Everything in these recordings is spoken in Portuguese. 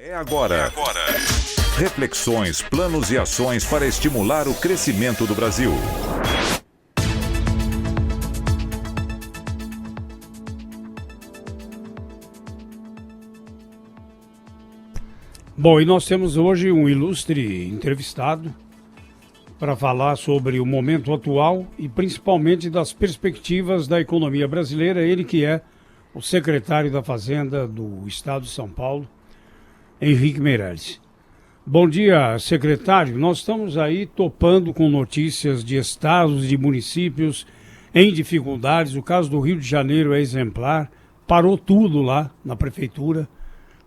É agora. Reflexões, planos e ações para estimular o crescimento do Brasil. Bom, e nós temos hoje um ilustre entrevistado para falar sobre o momento atual e principalmente das perspectivas da economia brasileira. Ele que é o secretário da Fazenda do Estado de São Paulo, Henrique Meirelles. Bom dia, secretário. Nós estamos aí topando com notícias de estados e de municípios em dificuldades. O caso do Rio de Janeiro é exemplar. Parou tudo lá na prefeitura.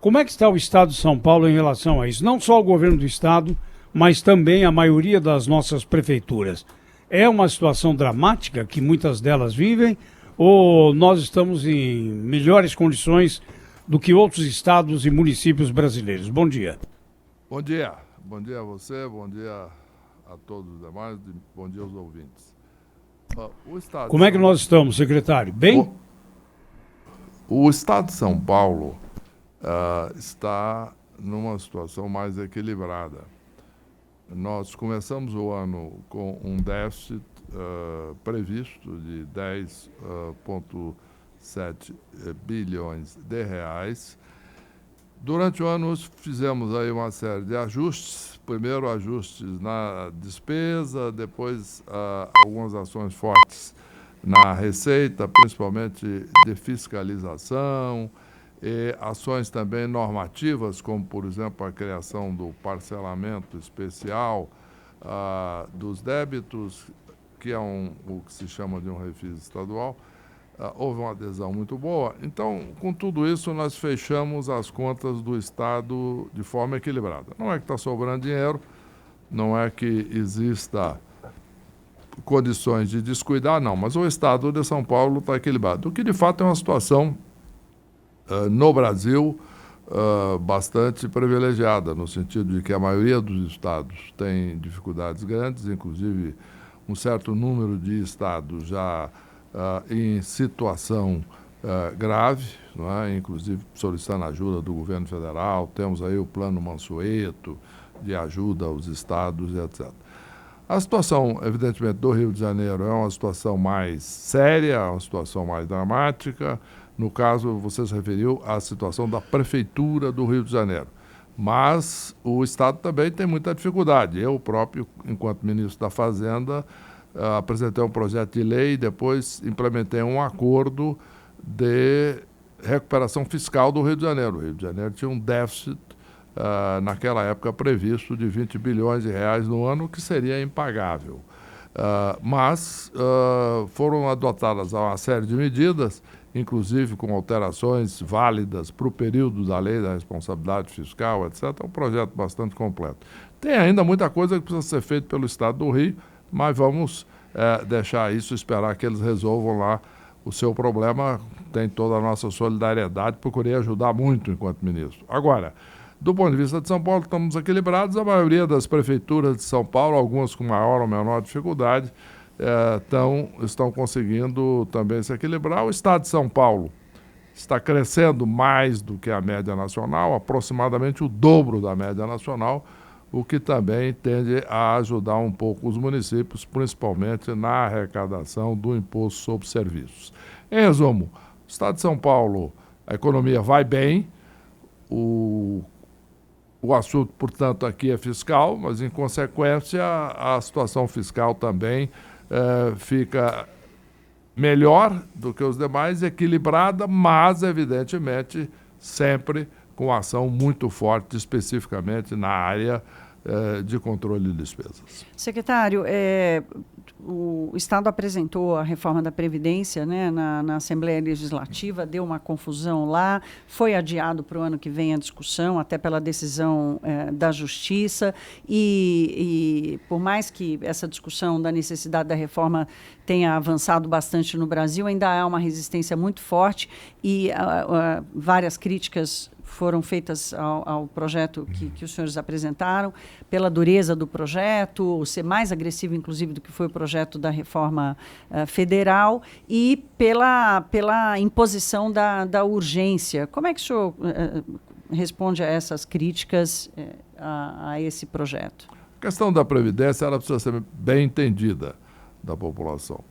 Como é que está o Estado de São Paulo em relação a isso? Não só o governo do Estado, mas também a maioria das nossas prefeituras. É uma situação dramática que muitas delas vivem ou nós estamos em melhores condições do que outros estados e municípios brasileiros? Bom dia. Bom dia. Bom dia a você, bom dia a todos os demais, bom dia aos ouvintes. Como é que nós estamos, secretário? Bem? O Estado de São Paulo está numa situação mais equilibrada. Nós começamos o ano com um déficit previsto de 10,7 bilhões de reais. Durante o ano fizemos aí uma série de ajustes, primeiro ajustes na despesa, depois algumas ações fortes na receita, principalmente de fiscalização, e ações também normativas, como, por exemplo, a criação do parcelamento especial dos débitos, que é o que se chama de um refis estadual. Houve uma adesão muito boa. Então, com tudo isso, nós fechamos as contas do Estado de forma equilibrada. Não é que está sobrando dinheiro, não é que exista condições de descuidar, não, mas o Estado de São Paulo está equilibrado. O que, de fato, é uma situação no Brasil bastante privilegiada, no sentido de que a maioria dos estados tem dificuldades grandes, inclusive um certo número de estados já em situação grave, não é? Inclusive solicitando ajuda do governo federal. Temos aí o Plano Mansueto de ajuda aos estados e etc. A situação, evidentemente, do Rio de Janeiro é uma situação mais séria, uma situação mais dramática. No caso, você se referiu à situação da Prefeitura do Rio de Janeiro. Mas o Estado também tem muita dificuldade. Eu próprio, enquanto ministro da Fazenda, apresentei um projeto de lei e depois implementei um acordo de recuperação fiscal do Rio de Janeiro. O Rio de Janeiro tinha um déficit, naquela época, previsto de 20 bilhões de reais no ano, que seria impagável. Mas foram adotadas uma série de medidas, inclusive com alterações válidas para o período da lei da responsabilidade fiscal, etc. É um projeto bastante completo. Tem ainda muita coisa que precisa ser feita pelo Estado do Rio, mas vamos deixar isso, esperar que eles resolvam lá o seu problema. Tem toda a nossa solidariedade, procurei ajudar muito enquanto ministro. Agora, do ponto de vista de São Paulo, estamos equilibrados. A maioria das prefeituras de São Paulo, algumas com maior ou menor dificuldade, estão conseguindo também se equilibrar. O Estado de São Paulo está crescendo mais do que a média nacional, aproximadamente o dobro da média nacional, o que também tende a ajudar um pouco os municípios, principalmente na arrecadação do imposto sobre serviços. Em resumo, o Estado de São Paulo, a economia vai bem, o assunto, portanto, aqui é fiscal, mas, em consequência, a situação fiscal também fica melhor do que os demais, equilibrada, mas, evidentemente, sempre com ação muito forte, especificamente na área de controle de despesas. Secretário, o Estado apresentou a reforma da Previdência, né, na Assembleia Legislativa, deu uma confusão lá, foi adiado para o ano que vem a discussão, até pela decisão da Justiça, e por mais que essa discussão da necessidade da reforma tenha avançado bastante no Brasil, ainda há uma resistência muito forte e várias críticas foram feitas ao projeto que os senhores apresentaram, pela dureza do projeto, ser mais agressivo, inclusive, do que foi o projeto da reforma federal, e pela imposição da urgência. Como é que o senhor responde a essas críticas a esse projeto? A questão da Previdência ela precisa ser bem entendida da população.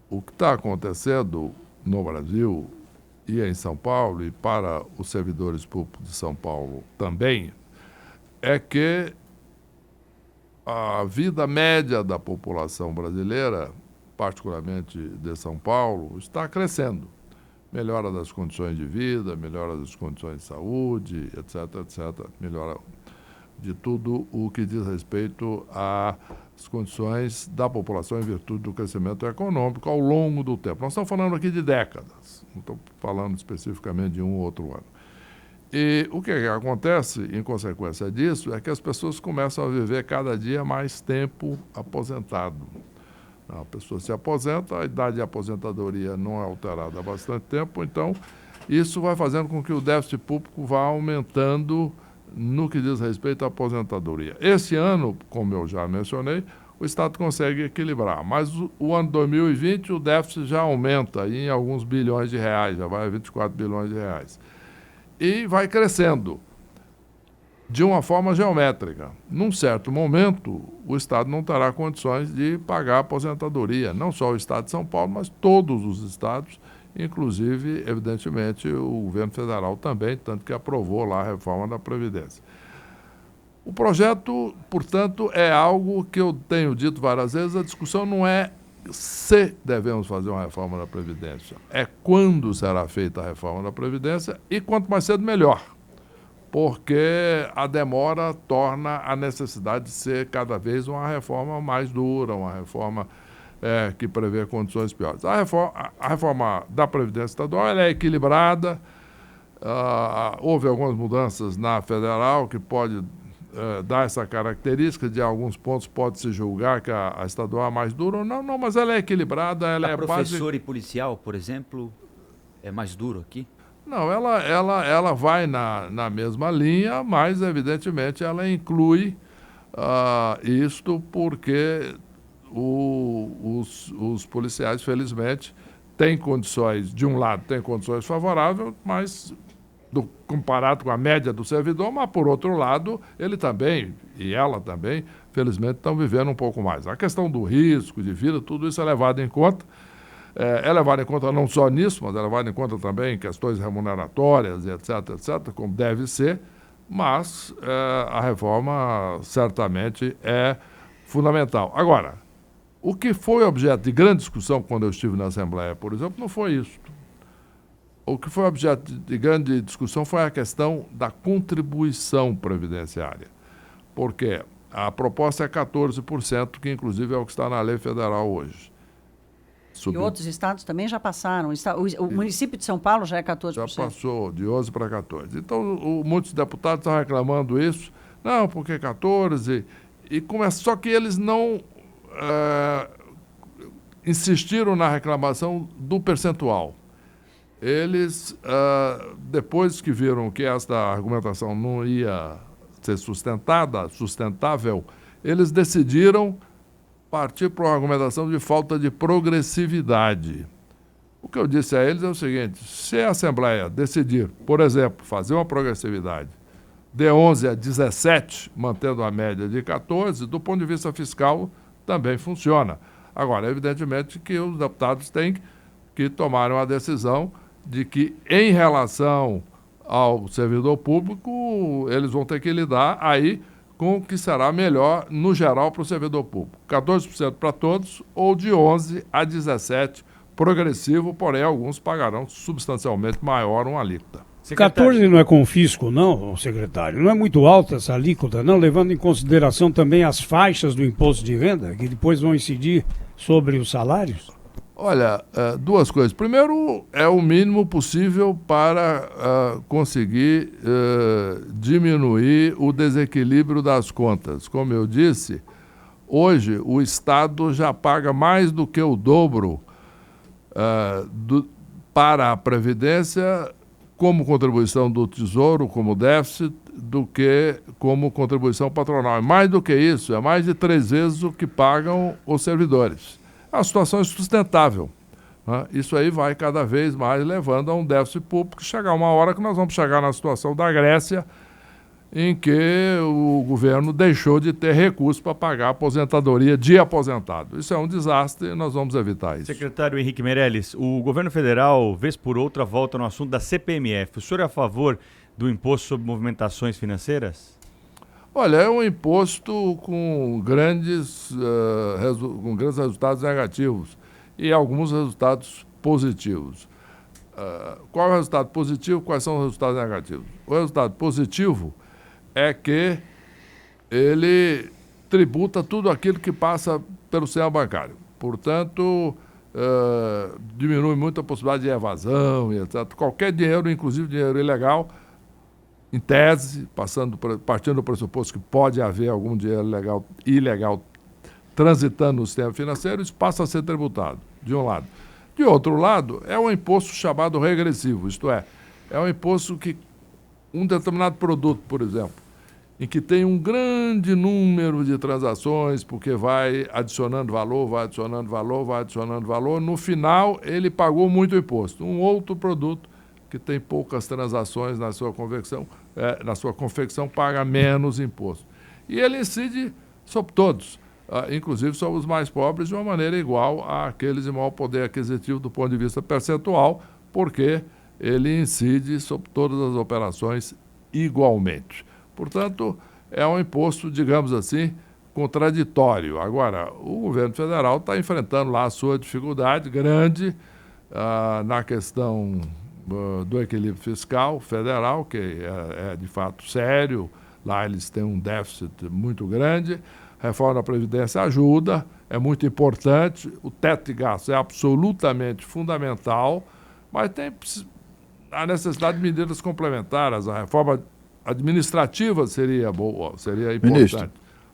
O que está acontecendo no Brasil e em São Paulo, e para os servidores públicos de São Paulo também, é que a vida média da população brasileira, particularmente de São Paulo, está crescendo. Melhora das condições de vida, melhora das condições de saúde, etc., etc. Melhora de tudo o que diz respeito às condições da população em virtude do crescimento econômico ao longo do tempo. Nós estamos falando aqui de décadas, não estou falando especificamente de um ou outro ano. E o que acontece, em consequência disso, é que as pessoas começam a viver cada dia mais tempo aposentado. A pessoa se aposenta, a idade de aposentadoria não é alterada há bastante tempo, então isso vai fazendo com que o déficit público vá aumentando no que diz respeito à aposentadoria. Esse ano, como eu já mencionei, o Estado consegue equilibrar, mas o ano 2020 o déficit já aumenta em alguns bilhões de reais, já vai a 24 bilhões de reais. E vai crescendo de uma forma geométrica. Num certo momento, o Estado não terá condições de pagar a aposentadoria, não só o Estado de São Paulo, mas todos os estados, inclusive, evidentemente, o governo federal também, tanto que aprovou lá a reforma da Previdência. O projeto, portanto, é algo que eu tenho dito várias vezes, a discussão não é se devemos fazer uma reforma da Previdência, é quando será feita a reforma da Previdência e quanto mais cedo melhor, porque a demora torna a necessidade de ser cada vez uma reforma mais dura, uma reforma que prevê condições piores. A reforma da Previdência Estadual ela é equilibrada, houve algumas mudanças na federal que pode dar essa característica, de alguns pontos pode-se julgar que a estadual é mais dura ou não, mas ela é equilibrada, ela é professor e policial, por exemplo, é mais duro aqui? Não, ela vai na mesma linha, mas evidentemente ela inclui isto porque os policiais, felizmente, têm condições, de um lado, têm condições favoráveis, mas comparado com a média do servidor, mas, por outro lado, ele também, e ela também, felizmente, estão vivendo um pouco mais. A questão do risco de vida, tudo isso é levado em conta. É levado em conta não só nisso, mas é levado em conta também em questões remuneratórias, etc., etc., como deve ser, mas a reforma certamente é fundamental. Agora, o que foi objeto de grande discussão quando eu estive na Assembleia, por exemplo, não foi isso. O que foi objeto de grande discussão foi a questão da contribuição previdenciária, porque a proposta é 14%, que inclusive é o que está na lei federal hoje. E outros estados também já passaram. O município de São Paulo já é 14%. Já passou de 11% para 14%. Então, muitos deputados estão reclamando isso. Não, porque 14%. Só que eles não insistiram na reclamação do percentual. Eles, depois que viram que esta argumentação não ia ser sustentável, eles decidiram partir para uma argumentação de falta de progressividade. O que eu disse a eles é o seguinte: se a Assembleia decidir, por exemplo, fazer uma progressividade de 11 a 17, mantendo a média de 14, do ponto de vista fiscal também funciona. Agora, evidentemente que os deputados têm que tomar uma decisão de que, em relação ao servidor público, eles vão ter que lidar aí com o que será melhor, no geral, para o servidor público. 14% para todos ou de 11 a 17, progressivo, porém alguns pagarão substancialmente maior uma alíquota. 14 não é confisco, não, secretário? Não é muito alta essa alíquota, não? Levando em consideração também as faixas do imposto de renda, que depois vão incidir sobre os salários? Olha, duas coisas. Primeiro, é o mínimo possível para conseguir diminuir o desequilíbrio das contas. Como eu disse, hoje o Estado já paga mais do que o dobro para a Previdência como contribuição do Tesouro, como déficit, do que como contribuição patronal. E mais do que isso, é mais de 3 vezes o que pagam os servidores. A situação é sustentável. Isso aí vai cada vez mais levando a um déficit público, chegar uma hora que nós vamos chegar na situação da Grécia, em que o governo deixou de ter recursos para pagar a aposentadoria de aposentado. Isso é um desastre e nós vamos evitar isso. Secretário Henrique Meirelles, o governo federal, vez por outra, volta no assunto da CPMF. O senhor é a favor do imposto sobre movimentações financeiras? Olha, é um imposto com grandes resultados negativos e alguns resultados positivos. Qual é o resultado positivo? Quais são os resultados negativos? O resultado positivo é que ele tributa tudo aquilo que passa pelo sistema bancário. Portanto, diminui muito a possibilidade de evasão e etc. Qualquer dinheiro, inclusive dinheiro ilegal, em tese, partindo do pressuposto que pode haver algum dinheiro ilegal transitando no sistema financeiro, isso passa a ser tributado, de um lado. De outro lado, é um imposto chamado regressivo, isto é um imposto que um determinado produto, por exemplo, em que tem um grande número de transações, porque vai adicionando valor, no final ele pagou muito imposto. Um outro produto que tem poucas transações na sua confecção paga menos imposto. E ele incide sobre todos, inclusive sobre os mais pobres, de uma maneira igual àqueles de maior poder aquisitivo do ponto de vista percentual, porque ele incide sobre todas as operações igualmente. Portanto, é um imposto, digamos assim, contraditório. Agora, o governo federal está enfrentando lá a sua dificuldade grande na questão do equilíbrio fiscal federal, que é de fato sério. Lá eles têm um déficit muito grande. A reforma da Previdência ajuda, é muito importante. O teto de gastos é absolutamente fundamental, mas tem a necessidade de medidas complementares. A reforma administrativa seria boa, seria importante. Ministro.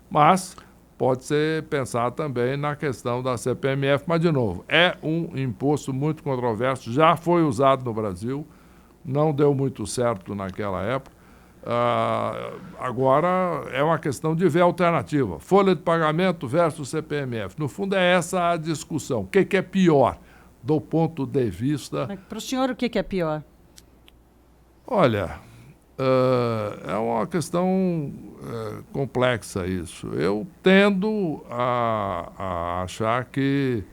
Mas pode ser pensar também na questão da CPMF, mas, de novo, é um imposto muito controverso, já foi usado no Brasil, não deu muito certo naquela época. Agora é uma questão de ver a alternativa. Folha de pagamento versus CPMF. No fundo, é essa a discussão. O que é pior do ponto de vista... Para o senhor, o que é pior? Olha, é uma questão complexa isso. Eu tendo a achar que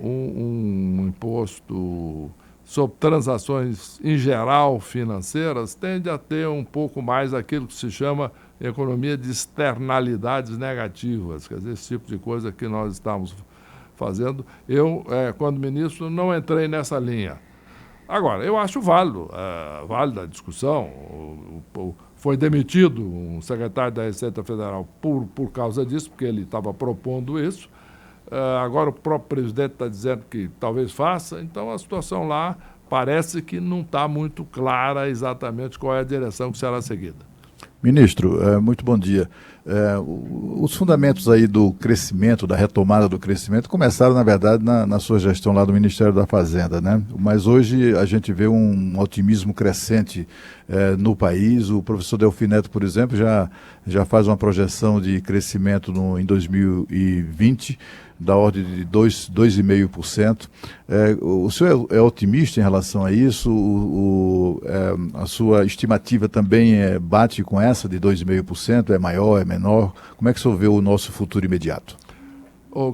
um imposto sobre transações em geral financeiras tende a ter um pouco mais aquilo que se chama economia de externalidades negativas, quer dizer, esse tipo de coisa que nós estamos fazendo. Eu, quando ministro, não entrei nessa linha. Agora, eu acho válida a discussão. Foi demitido um secretário da Receita Federal por causa disso, porque ele estava propondo isso. Agora o próprio presidente está dizendo que talvez faça, então a situação lá parece que não está muito clara exatamente qual é a direção que será seguida. Ministro, muito bom dia. Os fundamentos aí do crescimento, da retomada do crescimento, começaram, na verdade, na sua gestão lá do Ministério da Fazenda, né? Mas hoje a gente vê um otimismo crescente no país. O professor Delfim Neto, por exemplo, já faz uma projeção de crescimento em 2020, da ordem de 2,5%. O senhor é otimista em relação a isso? A sua estimativa também bate com essa de 2,5%? É maior, é menor? Como é que o senhor vê o nosso futuro imediato?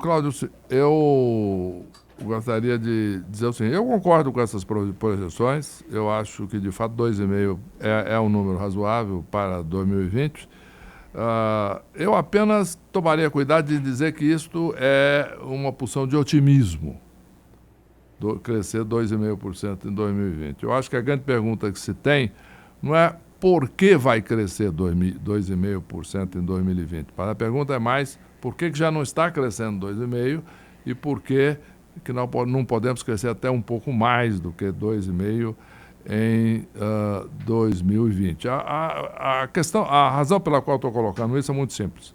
Cláudio, eu gostaria de dizer o seguinte: eu concordo com essas projeções. Eu acho que, de fato, 2,5% é um número razoável para 2020. Eu apenas tomaria cuidado de dizer que isto é uma pulsão de otimismo, crescer 2,5% em 2020. Eu acho que a grande pergunta que se tem não é por que vai crescer 2,5% em 2020. A pergunta é mais por que já não está crescendo 2,5% e por que nós não podemos crescer até um pouco mais do que 2,5% em 2020. A razão pela qual estou colocando isso é muito simples.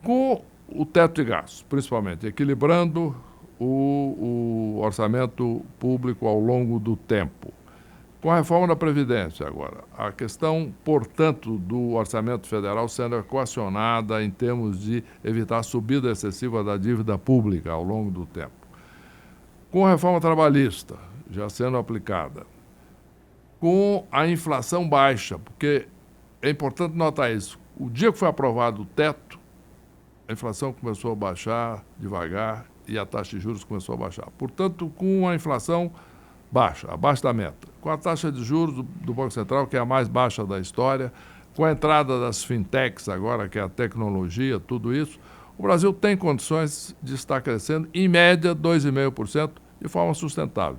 Com o teto de gastos, principalmente, equilibrando o orçamento público ao longo do tempo, com a reforma da Previdência agora, a questão, portanto, do orçamento federal sendo equacionada em termos de evitar a subida excessiva da dívida pública ao longo do tempo. com a reforma trabalhista já sendo aplicada, com a inflação baixa, porque é importante notar isso. O dia que foi aprovado o teto, a inflação começou a baixar devagar e a taxa de juros começou a baixar. Portanto, com a inflação baixa, abaixo da meta, com a taxa de juros do Banco Central, que é a mais baixa da história, com a entrada das fintechs agora, que é a tecnologia, tudo isso, o Brasil tem condições de estar crescendo, em média, 2,5%, de forma sustentável.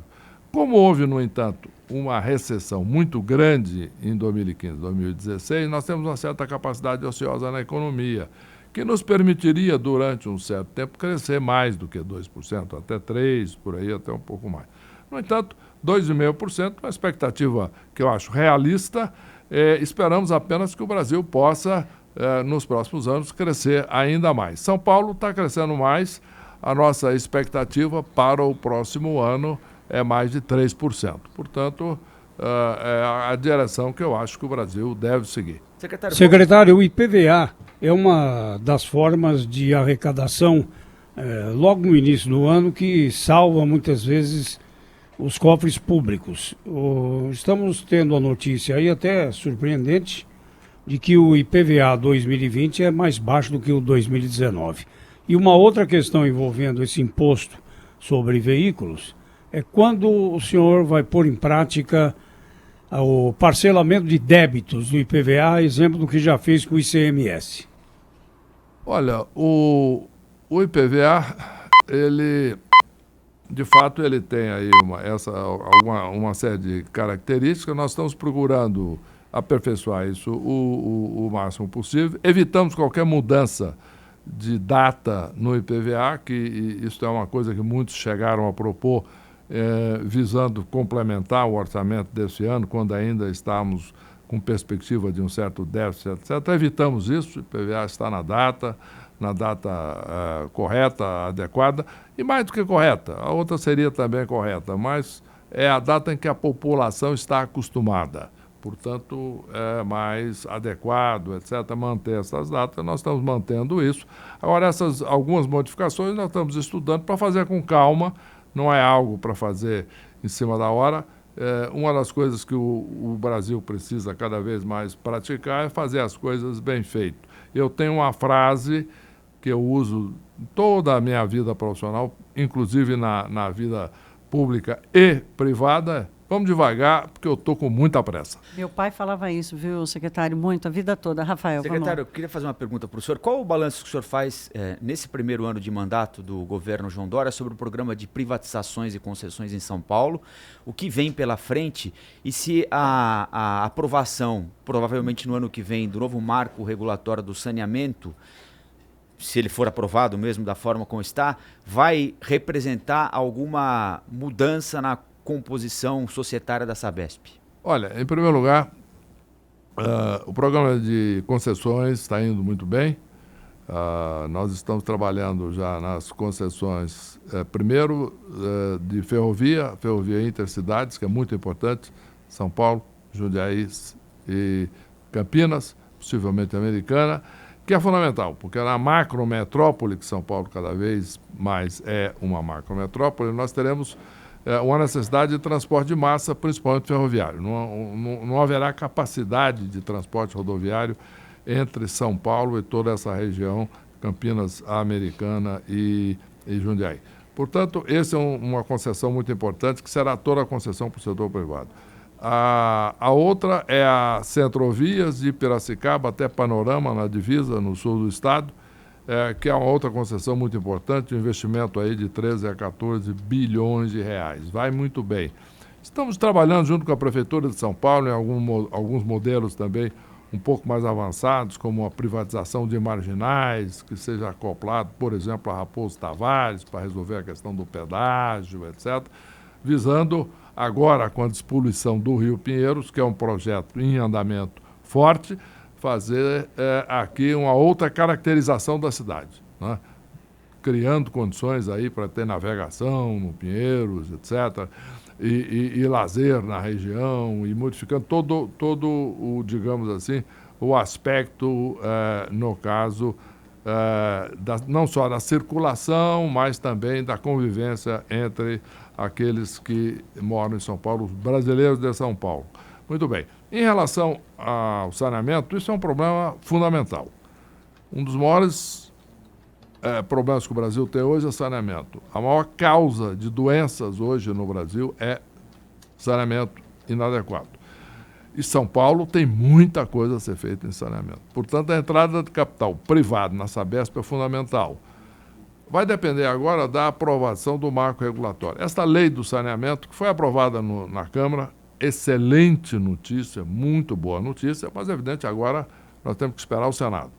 Como houve, no entanto, uma recessão muito grande em 2015, 2016, nós temos uma certa capacidade ociosa na economia, que nos permitiria, durante um certo tempo, crescer mais do que 2%, até 3%, por aí, até um pouco mais. No entanto, 2,5%, uma expectativa que eu acho realista. Esperamos apenas que o Brasil possa, nos próximos anos, crescer ainda mais. São Paulo está crescendo mais, a nossa expectativa para o próximo ano é mais de 3%. Portanto, é a direção que eu acho que o Brasil deve seguir. Secretário, o IPVA é uma das formas de arrecadação, logo no início do ano, que salva muitas vezes os cofres públicos. Estamos tendo a notícia aí, até surpreendente, de que o IPVA 2020 é mais baixo do que o 2019. E uma outra questão envolvendo esse imposto sobre veículos é quando o senhor vai pôr em prática o parcelamento de débitos do IPVA, exemplo do que já fez com o ICMS. Olha, o IPVA, de fato, ele tem aí uma série de características. Nós estamos procurando aperfeiçoar isso o máximo possível. Evitamos qualquer mudança de data no IPVA, que isso é uma coisa que muitos chegaram a propor, visando complementar o orçamento desse ano, quando ainda estamos com perspectiva de um certo déficit, etc. Evitamos isso, o IPVA está na data correta, adequada, e mais do que correta, a outra seria também correta, mas é a data em que a população está acostumada. Portanto, é mais adequado, etc., manter essas datas. Nós estamos mantendo isso. Agora, algumas modificações nós estamos estudando para fazer com calma, não é algo para fazer em cima da hora. Uma das coisas que o Brasil precisa cada vez mais praticar é fazer as coisas bem feitas. Eu tenho uma frase que eu uso em toda a minha vida profissional, inclusive na vida pública e privada: vamos devagar, porque eu estou com muita pressa. Meu pai falava isso, viu, secretário, muito, a vida toda. Rafael, secretário, eu queria fazer uma pergunta para o senhor. Qual o balanço que o senhor faz nesse primeiro ano de mandato do governo João Dória sobre o programa de privatizações e concessões em São Paulo? O que vem pela frente e se a aprovação, provavelmente no ano que vem, do novo marco regulatório do saneamento, se ele for aprovado mesmo da forma como está, vai representar alguma mudança na composição societária da Sabesp? Olha, em primeiro lugar, o programa de concessões está indo muito bem. Nós estamos trabalhando já nas concessões, primeiro de ferrovia intercidades, que é muito importante, São Paulo, Jundiaí e Campinas, possivelmente Americana, que é fundamental, porque na macrometrópole, que São Paulo cada vez mais é uma macrometrópole, nós teremos uma necessidade de transporte de massa, principalmente ferroviário. Não haverá capacidade de transporte rodoviário entre São Paulo e toda essa região, Campinas, Americana e Jundiaí. Portanto, essa é uma concessão muito importante, que será toda a concessão para o setor privado. A outra é a Centrovias de Piracicaba até Panorama, na divisa, no sul do estado, que é uma outra concessão muito importante, um investimento aí de 13 a 14 bilhões de reais. Vai muito bem. Estamos trabalhando junto com a Prefeitura de São Paulo em alguns modelos também um pouco mais avançados, como a privatização de marginais, que seja acoplado, por exemplo, a Raposo Tavares, para resolver a questão do pedágio, etc., visando agora, com a despoluição do Rio Pinheiros, que é um projeto em andamento forte, fazer aqui uma outra caracterização da cidade, né? Criando condições aí para ter navegação no Pinheiros, etc., e lazer na região, e modificando todo o, digamos assim, o aspecto, no caso, não só da circulação, mas também da convivência entre aqueles que moram em São Paulo, os brasileiros de São Paulo. Muito bem. Em relação ao saneamento, isso é um problema fundamental. Um dos maiores problemas que o Brasil tem hoje é saneamento. A maior causa de doenças hoje no Brasil é saneamento inadequado. E São Paulo tem muita coisa a ser feita em saneamento. Portanto, a entrada de capital privado na Sabesp é fundamental. Vai depender agora da aprovação do marco regulatório. Esta lei do saneamento, que foi aprovada na Câmara, excelente notícia, muito boa notícia, mas, evidente, agora nós temos que esperar o Senado.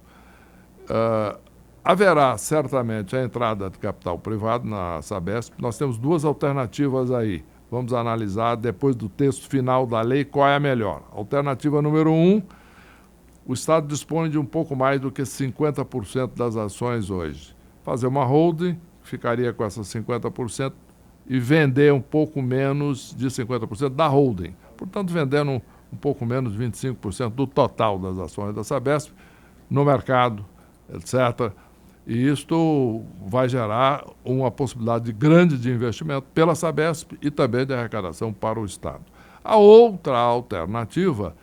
Haverá, certamente, a entrada de capital privado na Sabesp. Nós temos duas alternativas aí. Vamos analisar, depois do texto final da lei, qual é a melhor. Alternativa número 1, o Estado dispõe de um pouco mais do que 50% das ações hoje. Fazer uma holding, ficaria com essas 50%, e vender um pouco menos de 50% da holding. Portanto, vendendo um pouco menos de 25% do total das ações da Sabesp no mercado, etc., e isto vai gerar uma possibilidade grande de investimento pela Sabesp e também de arrecadação para o Estado. A outra alternativa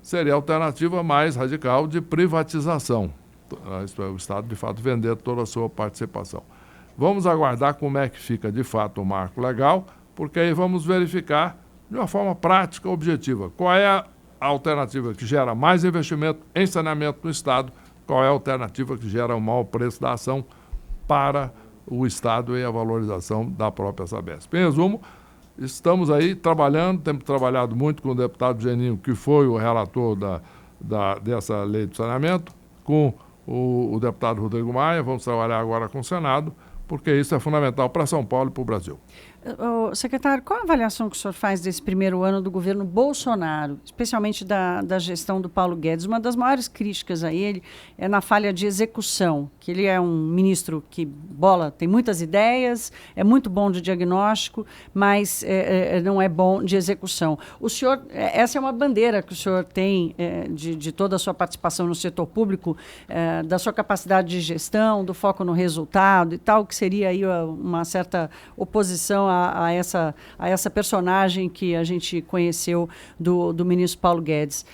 seria a alternativa mais radical de privatização. Isto é, o Estado, de fato, vender toda a sua participação. Vamos aguardar como é que fica, de fato, o marco legal, porque aí vamos verificar de uma forma prática, objetiva, qual é a alternativa que gera mais investimento em saneamento no Estado, qual é a alternativa que gera o maior preço da ação para o Estado e a valorização da própria Sabesp. Em resumo, estamos aí trabalhando, temos trabalhado muito com o deputado Geninho, que foi o relator dessa lei do saneamento, com o deputado Rodrigo Maia, vamos trabalhar agora com o Senado, porque isso é fundamental para São Paulo e para o Brasil. Secretário, qual a avaliação que o senhor faz desse primeiro ano do governo Bolsonaro, especialmente da gestão do Paulo Guedes? Uma das maiores críticas a ele é na falha de execução, que ele é um ministro que tem muitas ideias, é muito bom de diagnóstico, mas não é bom de execução. O senhor, essa é uma bandeira que o senhor tem de toda a sua participação no setor público, da sua capacidade de gestão, do foco no resultado e tal, que seria aí uma certa oposição a essa personagem que a gente conheceu do ministro Paulo Guedes.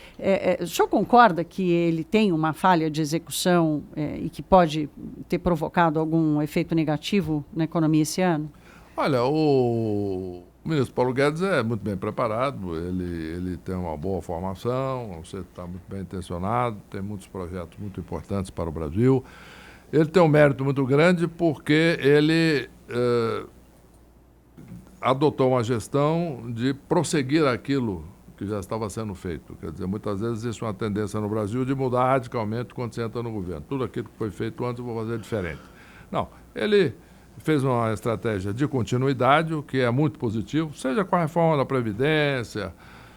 O senhor concorda que ele tem uma falha de execução e que pode ter provocado algum efeito negativo na economia esse ano? Olha, o ministro Paulo Guedes é muito bem preparado, ele tem uma boa formação, você está muito bem intencionado, tem muitos projetos muito importantes para o Brasil. Ele tem um mérito muito grande porque ele adotou uma gestão de prosseguir aquilo que já estava sendo feito. Quer dizer, muitas vezes existe uma tendência no Brasil de mudar radicalmente quando você entra no governo. Tudo aquilo que foi feito antes eu vou fazer diferente. Não, ele fez uma estratégia de continuidade, o que é muito positivo, seja com a reforma da Previdência,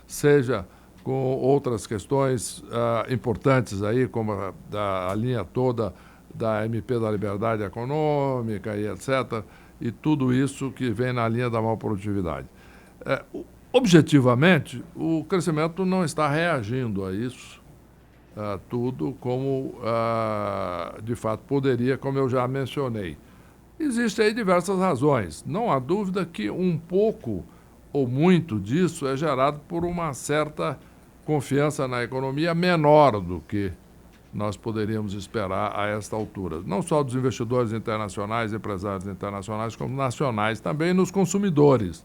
seja com outras questões importantes aí, como a linha toda da MP da Liberdade Econômica e etc., e tudo isso que vem na linha da maior produtividade. Objetivamente, o crescimento não está reagindo a isso, tudo como, de fato, poderia, como eu já mencionei. Existem aí diversas razões. Não há dúvida que um pouco ou muito disso é gerado por uma certa confiança na economia menor do que nós poderíamos esperar a esta altura. Não só dos investidores internacionais, empresários internacionais, como nacionais também, nos consumidores.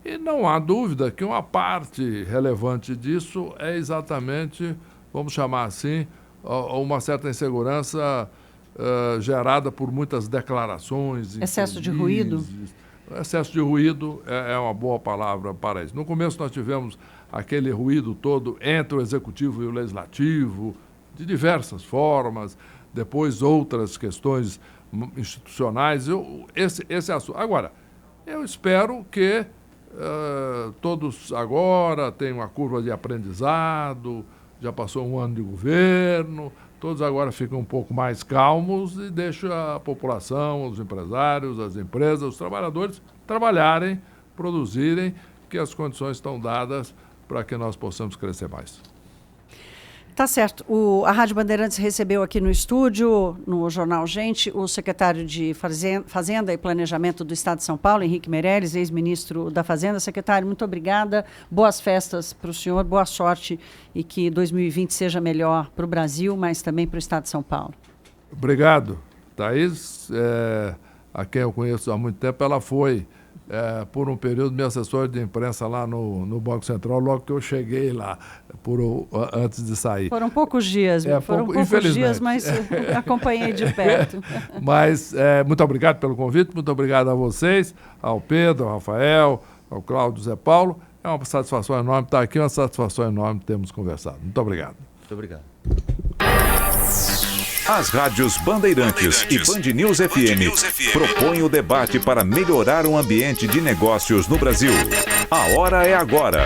E não há dúvida que uma parte relevante disso é exatamente, vamos chamar assim, uma certa insegurança gerada por muitas declarações. Excesso de ruído? Excesso de ruído é uma boa palavra para isso. No começo nós tivemos aquele ruído todo entre o executivo e o legislativo, de diversas formas, depois outras questões institucionais, esse assunto. Agora, eu espero que todos agora tenham uma curva de aprendizado, já passou um ano de governo, todos agora ficam um pouco mais calmos e deixam a população, os empresários, as empresas, os trabalhadores trabalharem, produzirem, que as condições estão dadas para que nós possamos crescer mais. Tá certo. A Rádio Bandeirantes recebeu aqui no estúdio, no Jornal Gente, o secretário de Fazenda e Planejamento do Estado de São Paulo, Henrique Meirelles, ex-ministro da Fazenda. Secretário, muito obrigada. Boas festas para o senhor, boa sorte e que 2020 seja melhor para o Brasil, mas também para o Estado de São Paulo. Obrigado. Thaís, a quem eu conheço há muito tempo, ela foi, por um período, minha assessora de imprensa lá no Banco Central, logo que eu cheguei lá, antes de sair. Foram poucos dias, mas acompanhei de perto. Mas muito obrigado pelo convite, muito obrigado a vocês, ao Pedro, ao Rafael, ao Cláudio, Zé Paulo. É uma satisfação enorme estar aqui, uma satisfação enorme termos conversado. Muito obrigado. Muito obrigado. As rádios Bandeirantes e Band News FM propõem o debate para melhorar o ambiente de negócios no Brasil. A hora é agora.